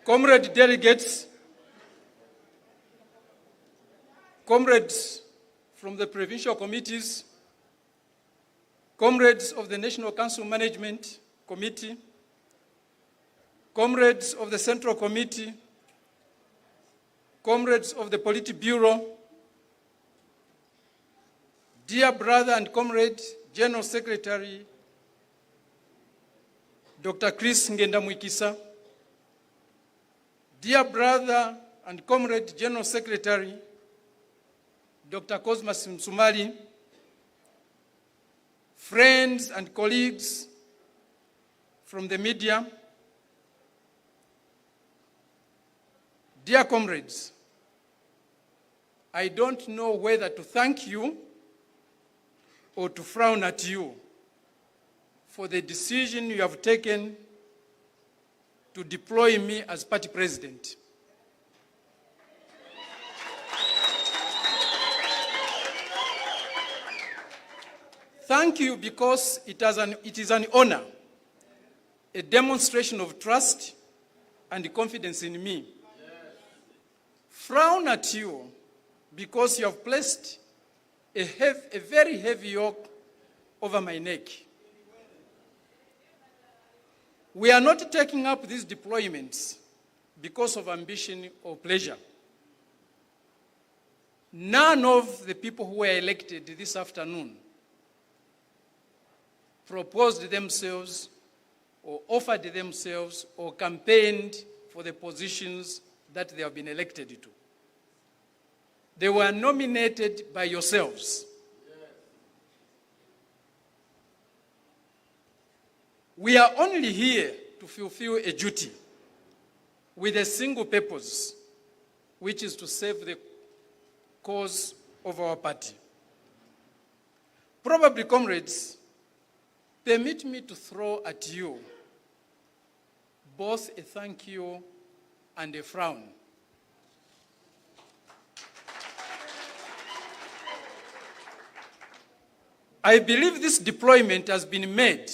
Comrade delegates, comrades from the provincial committees, comrades of the National Council Management Committee, comrades of the Central Committee, comrades of the Politburo, dear brother and comrade, General Secretary, Dr. Chris Ngendamwikisa, dear brother and comrade, General Secretary, Dr. Cosmas Msumali, friends and colleagues from the media, dear comrades, I don't know whether to thank you or to frown at you for the decision you have taken to deploy me as party president. Thank you because it is an honor, a demonstration of trust and confidence in me. Frown at you because you have placed a very heavy yoke over my neck. We are not taking up these deployments because of ambition or pleasure. None of the people who were elected this afternoon proposed themselves or offered themselves or campaigned for the positions that they have been elected to. They were nominated by yourselves. We are only here to fulfill a duty with a single purpose, which is to serve the cause of our party. Probably, comrades, permit me to throw at you both a thank you and a frown. I believe this deployment has been made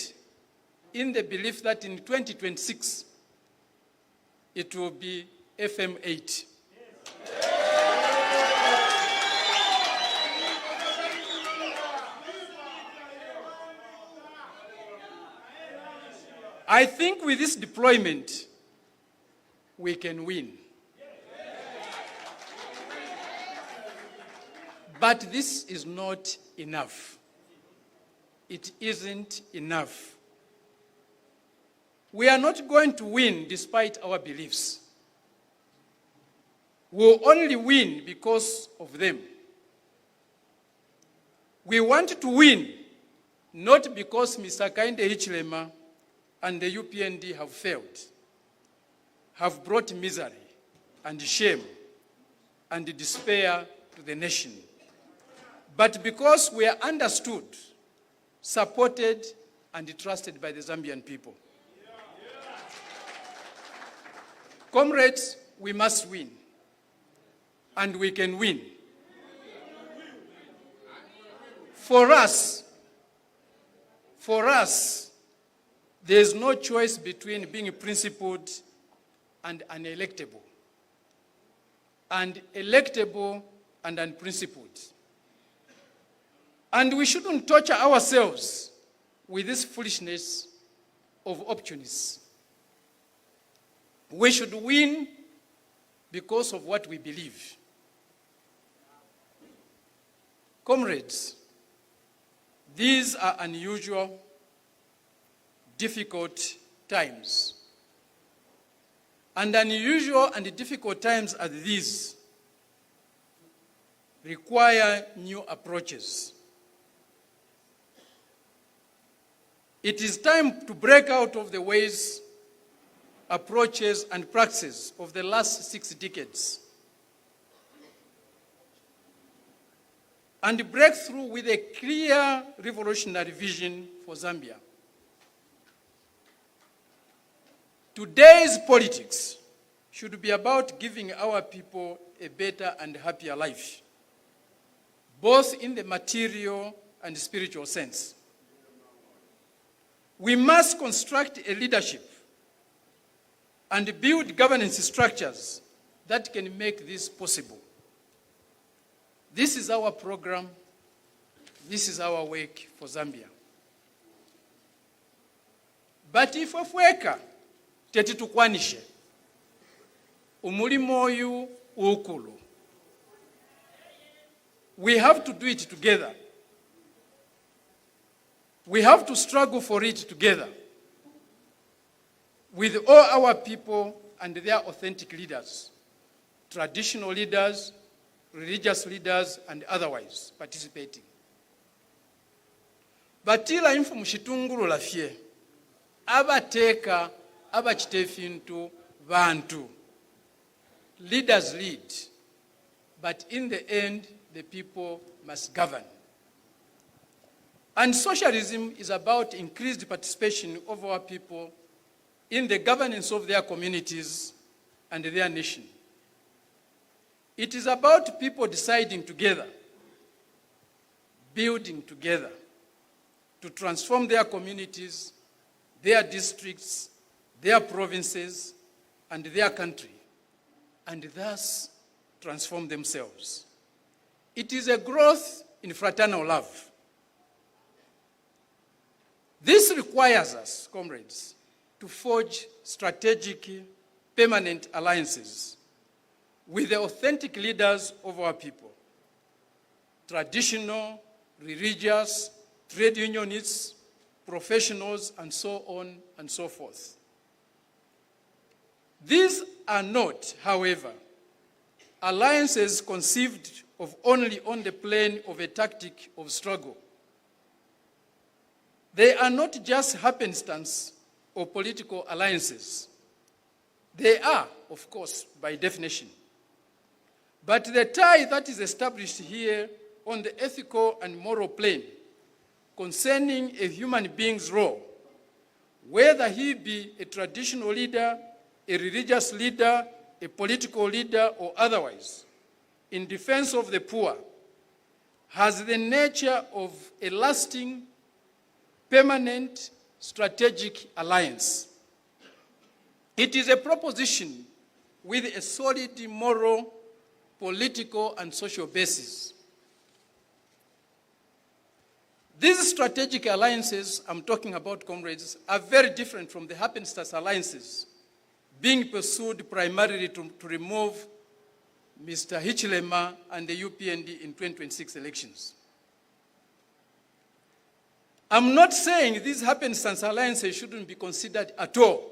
in the belief that in 2026, it will be FM8. I think with this deployment, we can win. But this is not enough. It isn't enough. We are not going to win despite our beliefs. We'll only win because of them. We want to win, not because Mr. Kainde Hichilema and the UPND have failed, have brought misery and shame and despair to the nation, but because we are understood, supported, and trusted by the Zambian people. Comrades, we must win, and we can win. For us, there is no choice between being principled and unelectable, and electable and unprincipled. And we shouldn't torture ourselves with this foolishness of opportunists. We should win because of what we believe. Comrades, these are unusual, difficult times. And unusual and difficult times as these require new approaches. It is time to break out of the ways, approaches, and practices of the last 6 decades and break through with a clear revolutionary vision for Zambia. Today's politics should be about giving our people a better and happier life, both in the material and spiritual sense. We must construct a leadership and build governance structures that can make this possible. This is our program. This is our work for Zambia. But if wafweka tetutukwanishe umulimo oyu ukulu, we have to do it together. We have to struggle for it together with all our people and their authentic leaders, traditional leaders, religious leaders, and otherwise participating. Batila infu mshitungulu lafye, abateka, abachitefintu, vantu. Leaders lead, but in the end, the people must govern. And socialism is about increased participation of our people in the governance of their communities and their nation. It is about people deciding together, building together, to transform their communities, their districts, their provinces, and their country, and thus transform themselves. It is a growth in fraternal love. This requires us, comrades, to forge strategic, permanent alliances with the authentic leaders of our people, traditional, religious, trade unionists, professionals, and so on and so forth. These are not, however, alliances conceived of only on the plane of a tactic of struggle. They are not just happenstance or political alliances. They are, of course, by definition. But the tie that is established here on the ethical and moral plane concerning a human being's role, whether he be a traditional leader, a religious leader, a political leader, or otherwise, in defense of the poor, has the nature of a lasting, permanent, strategic alliance. It is a proposition with a solid moral, political, and social basis. These strategic alliances I'm talking about, comrades, are very different from the happenstance alliances being pursued primarily to remove Mr. Hichilema and the UPND in 2026 elections. I'm not saying these happenstance alliances shouldn't be considered at all.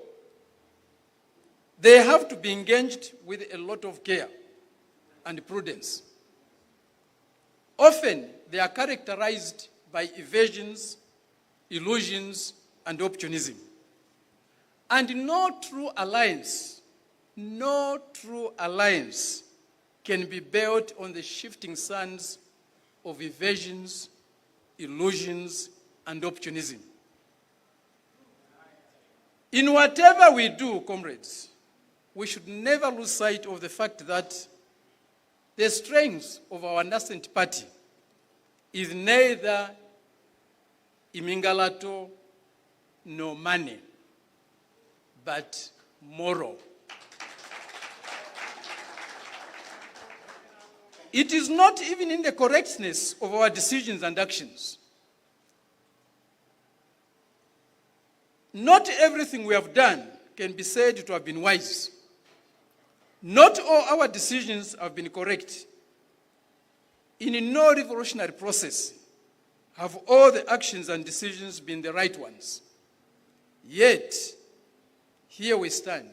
They have to be engaged with a lot of care and prudence. Often, they are characterized by evasions, illusions, and opportunism. And no true alliance can be built on the shifting sands of evasions, illusions, and opportunism. In whatever we do, comrades, we should never lose sight of the fact that the strength of our nascent party is neither imingalato nor money, but moral. It is not even in the correctness of our decisions and actions. Not everything we have done can be said to have been wise. Not all our decisions have been correct. In no revolutionary process have all the actions and decisions been the right ones. Yet, here we stand,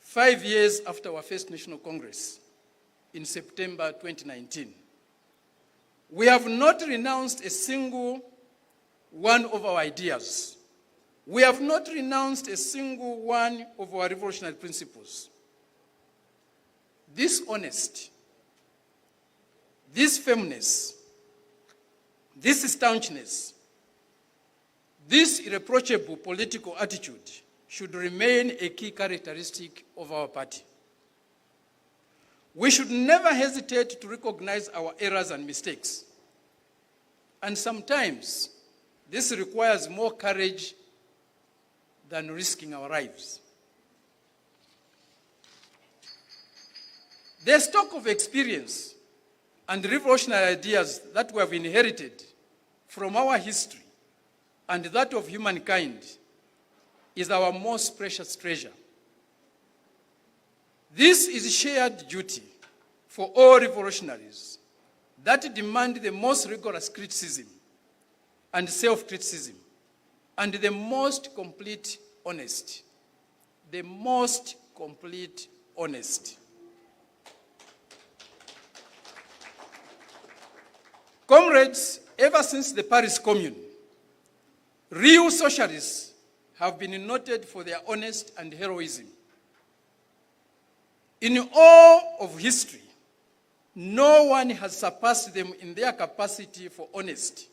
5 years after our first National Congress in September 2019. We have not renounced a single one of our ideas. We have not renounced a single one of our revolutionary principles. This honesty, this firmness, this staunchness, this irreproachable political attitude should remain a key characteristic of our party. We should never hesitate to recognize our errors and mistakes. And sometimes this requires more courage than risking our lives. The stock of experience and revolutionary ideas that we have inherited from our history and that of humankind is our most precious treasure. This is shared duty for all revolutionaries that demand the most rigorous criticism and self-criticism and the most complete honesty. The most complete honesty. Comrades, ever since the Paris Commune, real socialists have been noted for their honesty and heroism. In all of history, no one has surpassed them in their capacity for honesty,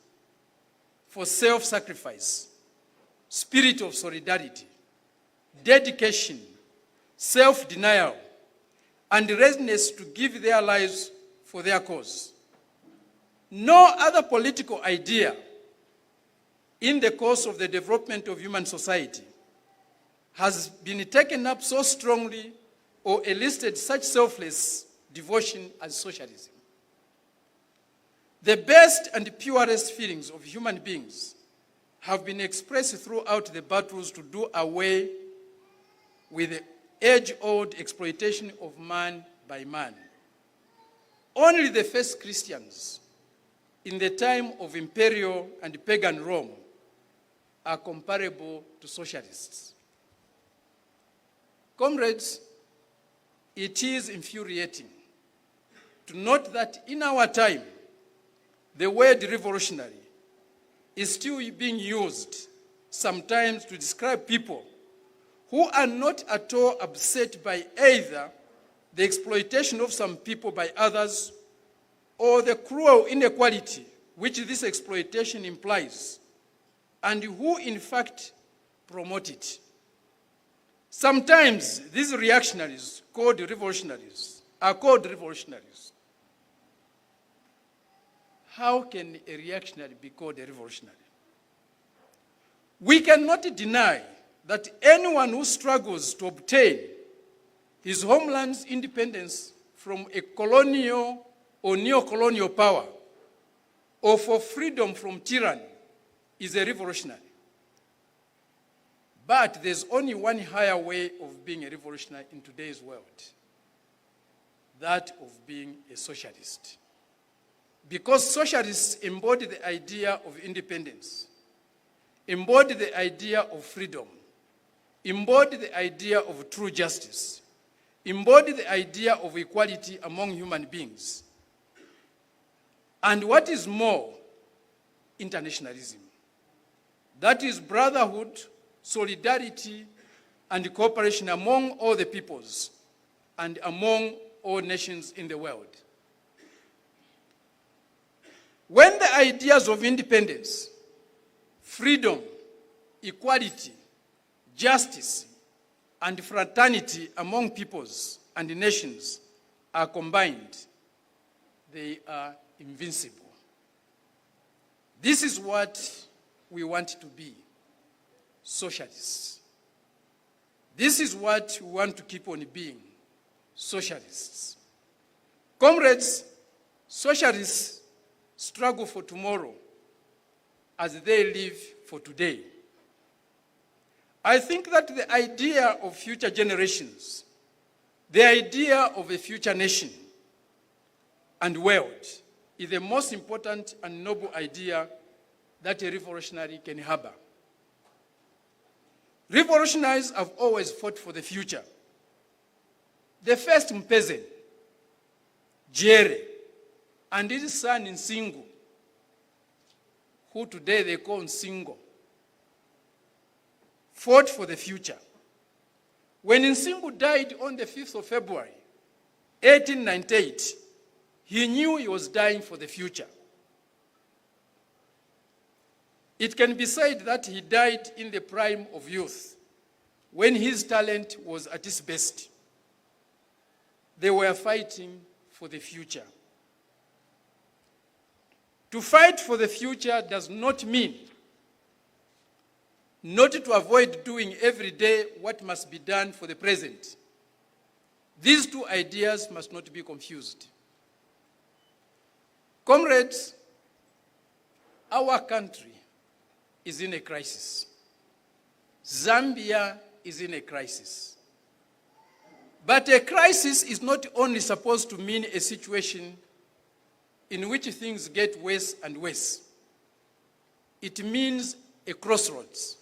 for self-sacrifice, spirit of solidarity, dedication, self-denial, and readiness to give their lives for their cause. No other political idea in the course of the development of human society has been taken up so strongly or enlisted such selfless devotion as socialism. The best and purest feelings of human beings have been expressed throughout the battles to do away with the age-old exploitation of man by man. Only the first Christians in the time of imperial and pagan Rome are comparable to socialists. Comrades, it is infuriating to note that in our time, the word revolutionary is still being used sometimes to describe people who are not at all upset by either the exploitation of some people by others or the cruel inequality which this exploitation implies, and who in fact promote it. Sometimes these reactionaries are called revolutionaries. How can a reactionary be called a revolutionary? We cannot deny that anyone who struggles to obtain his homeland's independence from a colonial or neo-colonial power, or for freedom from tyranny, is a revolutionary. But there's only one higher way of being a revolutionary in today's world, that of being a socialist. Because socialists embody the idea of independence, embody the idea of freedom, embody the idea of true justice, embody the idea of equality among human beings. And what is more, internationalism. That is brotherhood, solidarity, and cooperation among all the peoples and among all nations in the world. When the ideas of independence, freedom, equality, justice, and fraternity among peoples and nations are combined, they are invincible. This is what we want to be, socialists. This is what we want to keep on being, socialists. Comrades, socialists struggle for tomorrow as they live for today. I think that the idea of future generations, the idea of a future nation and world, is the most important and noble idea that a revolutionary can harbor. Revolutionaries have always fought for the future. The first Mpeze, Jere, and his son Nsingu, who today they call Nsingo, fought for the future. When Nsingu died on the 5th of February, 1898, he knew he was dying for the future. It can be said that he died in the prime of youth, when his talent was at its best. They were fighting for the future. To fight for the future does not mean not to avoid doing every day what must be done for the present. These two ideas must not be confused. Comrades, our country is in a crisis. Zambia is in a crisis. But a crisis is not only supposed to mean a situation in which things get worse and worse. It means a crossroads,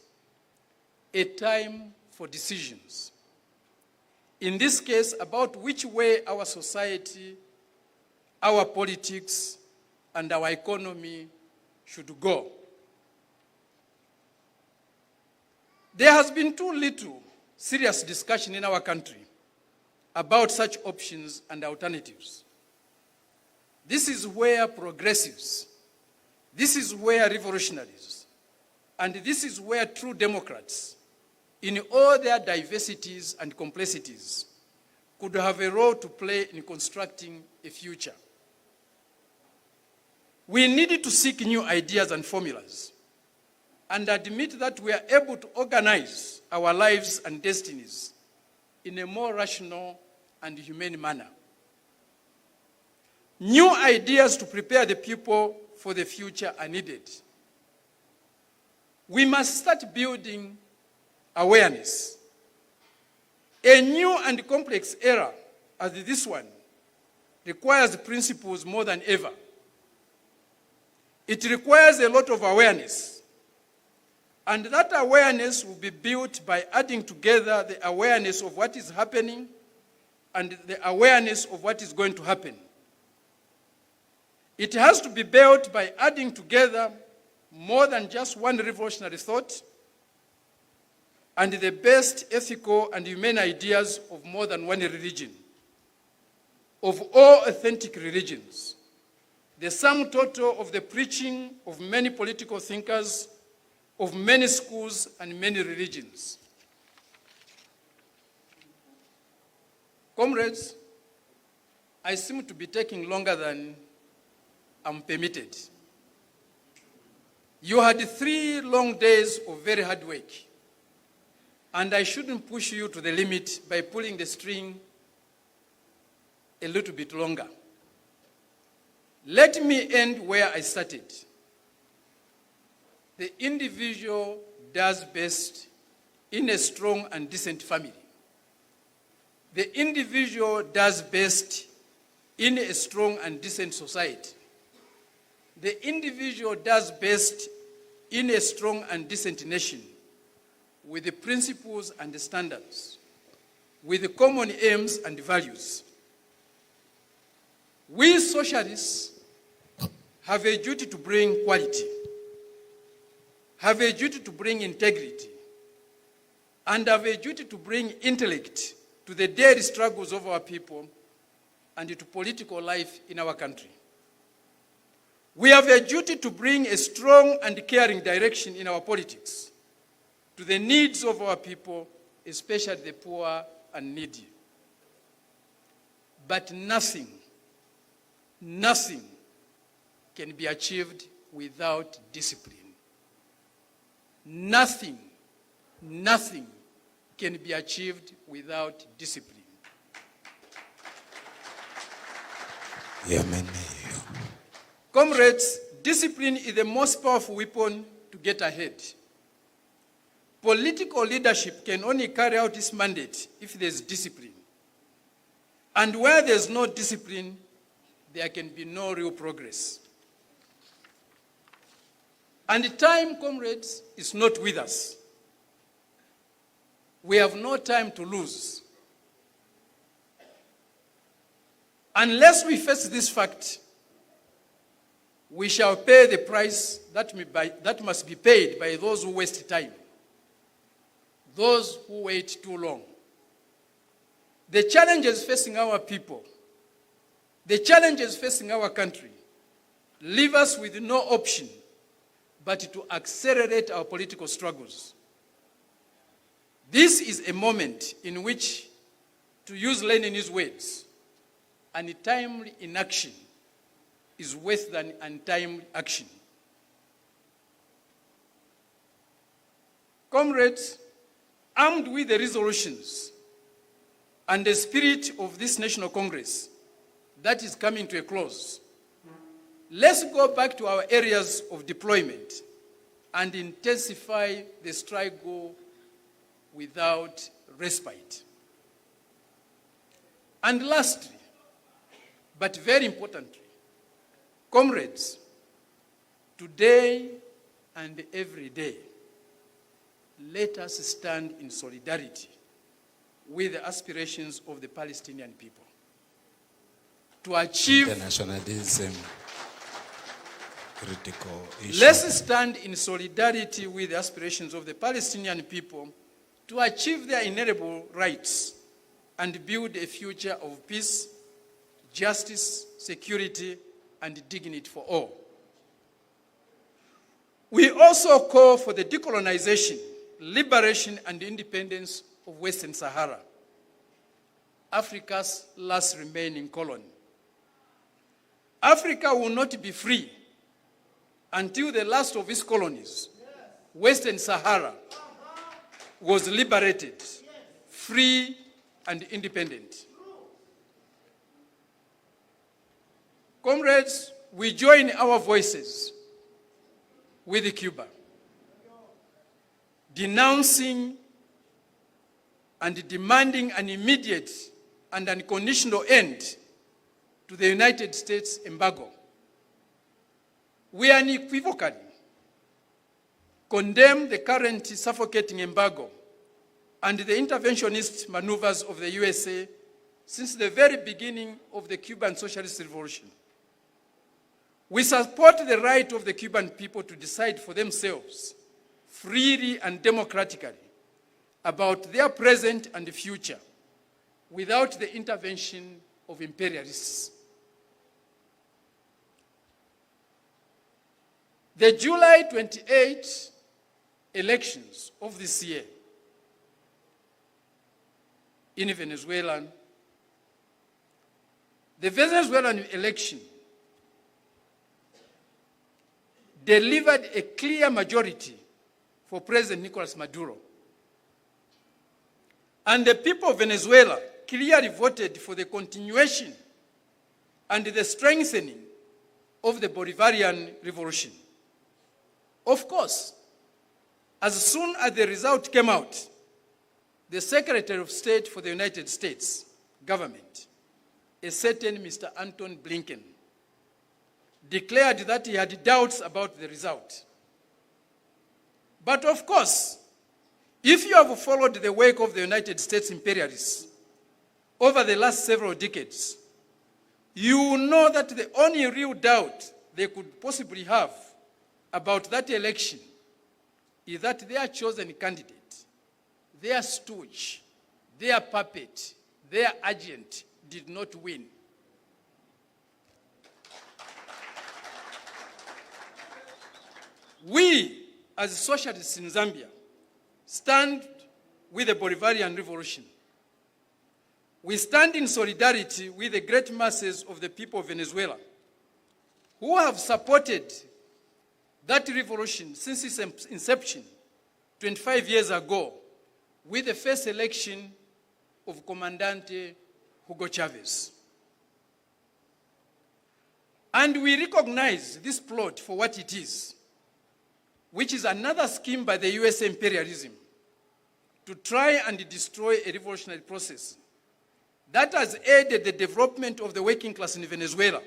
a time for decisions. In this case, about which way our society, our politics, and our economy should go. There has been too little serious discussion in our country about such options and alternatives. This is where progressives, this is where revolutionaries, and this is where true democrats, in all their diversities and complexities, could have a role to play in constructing a future. We needed to seek new ideas and formulas and admit that we are able to organize our lives and destinies in a more rational and humane manner. New ideas to prepare the people for the future are needed. We must start building awareness. A new and complex era as this one requires principles more than ever. It requires a lot of awareness. And that awareness will be built by adding together the awareness of what is happening and the awareness of what is going to happen. It has to be built by adding together more than just one revolutionary thought and the best ethical and humane ideas of more than one religion, of all authentic religions, the sum total of the preaching of many political thinkers, of many schools and many religions. Comrades, I seem to be taking longer than I'm permitted. You had 3 long days of very hard work, and I shouldn't push you to the limit by pulling the string a little bit longer. Let me end where I started. The individual does best in a strong and decent family. The individual does best in a strong and decent society. The individual does best in a strong and decent nation with the principles and the standards, with the common aims and values. We socialists have a duty to bring quality, have a duty to bring integrity, and have a duty to bring intellect to the daily struggles of our people and to political life in our country. We have a duty to bring a strong and caring direction in our politics to the needs of our people, especially the poor and needy. But nothing can be achieved without discipline. Nothing can be achieved without discipline. Amen. Comrades, discipline is the most powerful weapon to get ahead. Political leadership can only carry out its mandate if there's discipline. And where there's no discipline, there can be no real progress. And time, comrades, is not with us. We have no time to lose. Unless we face this fact, we shall pay the price that must be paid by those who waste time, those who wait too long. The challenges facing our people, the challenges facing our country, leave us with no option but to accelerate our political struggles. This is a moment in which, to use Lenin's words, untimely inaction is worse than untimely action. Comrades, armed with the resolutions and the spirit of this National Congress that is coming to a close, let's go back to our areas of deployment and intensify the struggle without respite. And lastly, but very importantly, comrades, today and every day, let us stand in solidarity with the aspirations of the Palestinian people to achieve internationalism, critical issue. Let's stand in solidarity with the aspirations of the Palestinian people to achieve their inalienable rights and build a future of peace, justice, security, and dignity for all. We also call for the decolonization, liberation, and independence of Western Sahara, Africa's last remaining colony. Africa will not be free until the last of its colonies, Western Sahara, was liberated, free, and independent. Comrades, we join our voices with Cuba, denouncing and demanding an immediate and unconditional end to the United States embargo. We unequivocally condemn the current suffocating embargo and the interventionist maneuvers of the USA since the very beginning of the Cuban Socialist Revolution. We support the right of the Cuban people to decide for themselves, freely and democratically, about their present and future, without the intervention of imperialists. The July 28 elections of this year in Venezuela, the Venezuelan election delivered a clear majority for President Nicolas Maduro. And the people of Venezuela clearly voted for the continuation and the strengthening of the Bolivarian Revolution. Of course, as soon as the result came out, the Secretary of State for the United States government, a certain Mr. Anton Blinken, declared that he had doubts about the result. But of course, if you have followed the work of the United States imperialists over the last several decades, you know that the only real doubt they could possibly have about that election is that their chosen candidate, their stooge, their puppet, their agent did not win. We, as socialists in Zambia, stand with the Bolivarian Revolution. We stand in solidarity with the great masses of the people of Venezuela who have supported that revolution since its inception 25 years ago with the first election of Comandante Hugo Chavez. And we recognize this plot for what it is, which is another scheme by the US imperialism to try and destroy a revolutionary process that has aided the development of the working class in Venezuela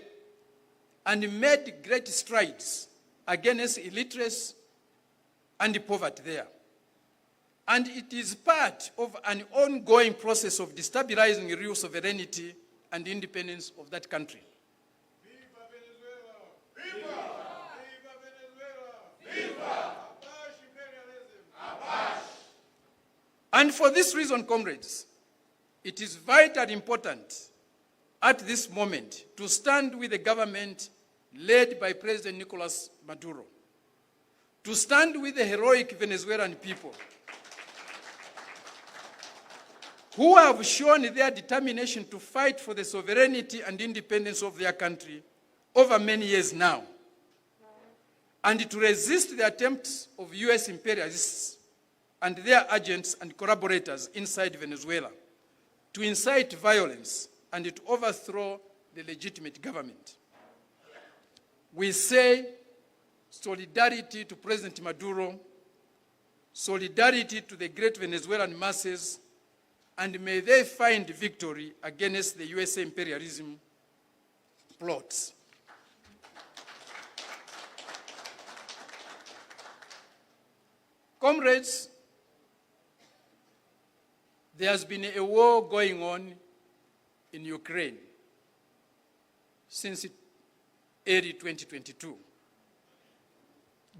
and made great strides against illiteracy and poverty there. And it is part of an ongoing process of destabilizing real sovereignty and independence of that country. Viva Venezuela! Viva! Viva Venezuela! Viva! Abash imperialism! Abash! And for this reason, comrades, it is vitally important at this moment to stand with the government led by President Nicolas Maduro, to stand with the heroic Venezuelan people who have shown their determination to fight for the sovereignty and independence of their country over many years now, and to resist the attempts of US imperialists and their agents and collaborators inside Venezuela to incite violence, and to overthrow the legitimate government. We say solidarity to President Maduro, solidarity to the great Venezuelan masses, and may they find victory against the USA imperialism plots. Comrades, there has been a war going on in Ukraine since early 2022.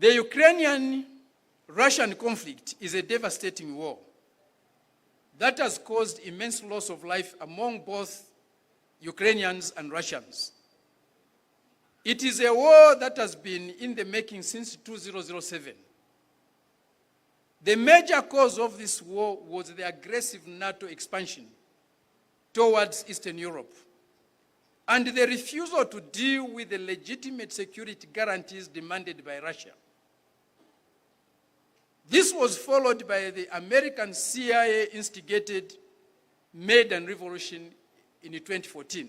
The Ukrainian-Russian conflict is a devastating war that has caused immense loss of life among both Ukrainians and Russians. It is a war that has been in the making since 2007. The major cause of this war was the aggressive NATO expansion towards Eastern Europe and the refusal to deal with the legitimate security guarantees demanded by Russia. This was followed by the American CIA-instigated Maidan Revolution in 2014,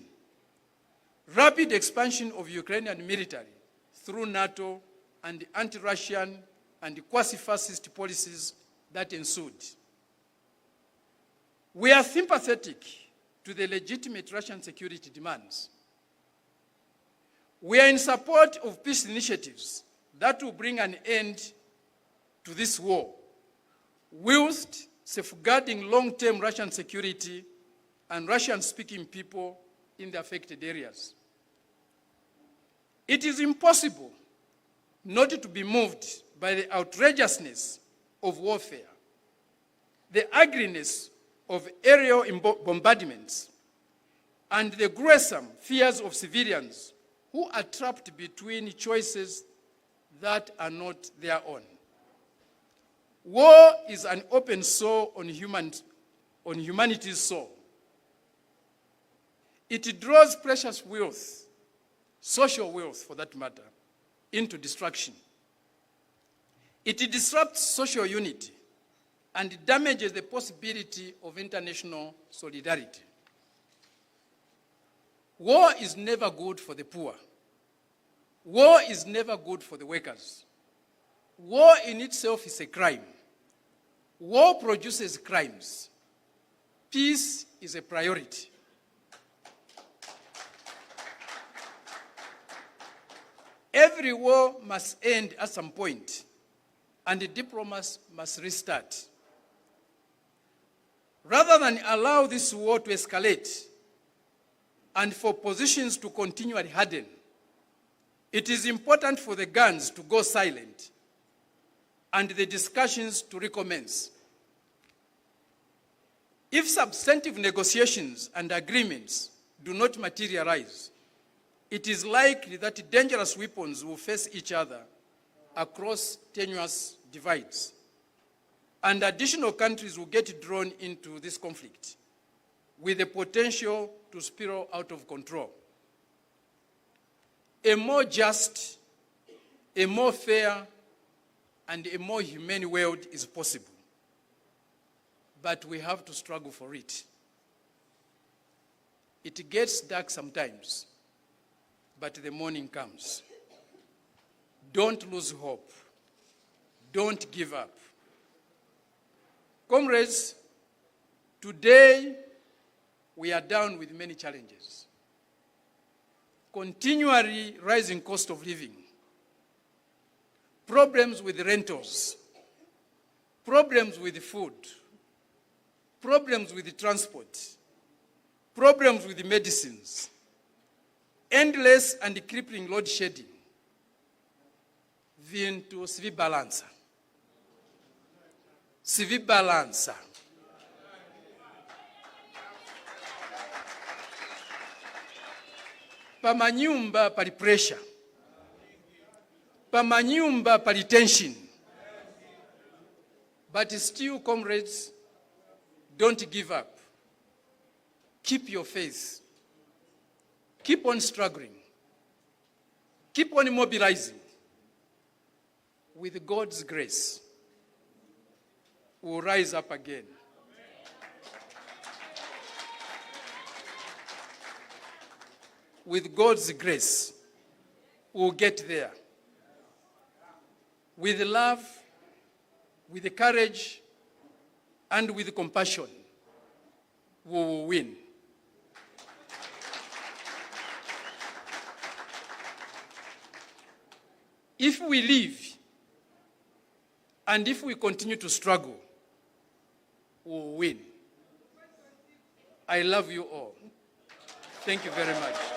rapid expansion of Ukrainian military through NATO and anti-Russian and quasi-fascist policies that ensued. We are sympathetic to the legitimate Russian security demands. We are in support of peace initiatives that will bring an end to this war, whilst safeguarding long-term Russian security and Russian-speaking people in the affected areas. It is impossible not to be moved by the outrageousness of warfare, the ugliness of aerial bombardments, and the gruesome fears of civilians who are trapped between choices that are not their own. War is an open sore on humanity's soul. It draws precious wealth, social wealth for that matter, into destruction. It disrupts social unity and damages the possibility of international solidarity. War is never good for the poor. War is never good for the workers. War in itself is a crime. War produces crimes. Peace is a priority. Every war must end at some point, and the diplomacy must restart. Rather than allow this war to escalate and for positions to continually harden, it is important for the guns to go silent and the discussions to recommence. If substantive negotiations and agreements do not materialize, it is likely that dangerous weapons will face each other across tenuous divides, and additional countries will get drawn into this conflict with the potential to spiral out of control. A more just, a more fair, and a more humane world is possible, but we have to struggle for it. It gets dark sometimes, but the morning comes. Don't lose hope. Don't give up. Comrades, today we are down with many challenges. Continually rising cost of living, problems with rentals, problems with food, problems with transport, problems with medicines, endless and crippling load shedding. Vintu si vi balanza. Si vi balanza. Pamanyumba pali pressure. Pamanyumba pali tension. But still, comrades, don't give up. Keep your faith. Keep on struggling. Keep on mobilizing. With God's grace, we'll rise up again. with God's grace, we'll get there. With love, with courage, and with compassion, we will win. If we leave, and if we continue to struggle, we will win. I love you all. Thank you very much.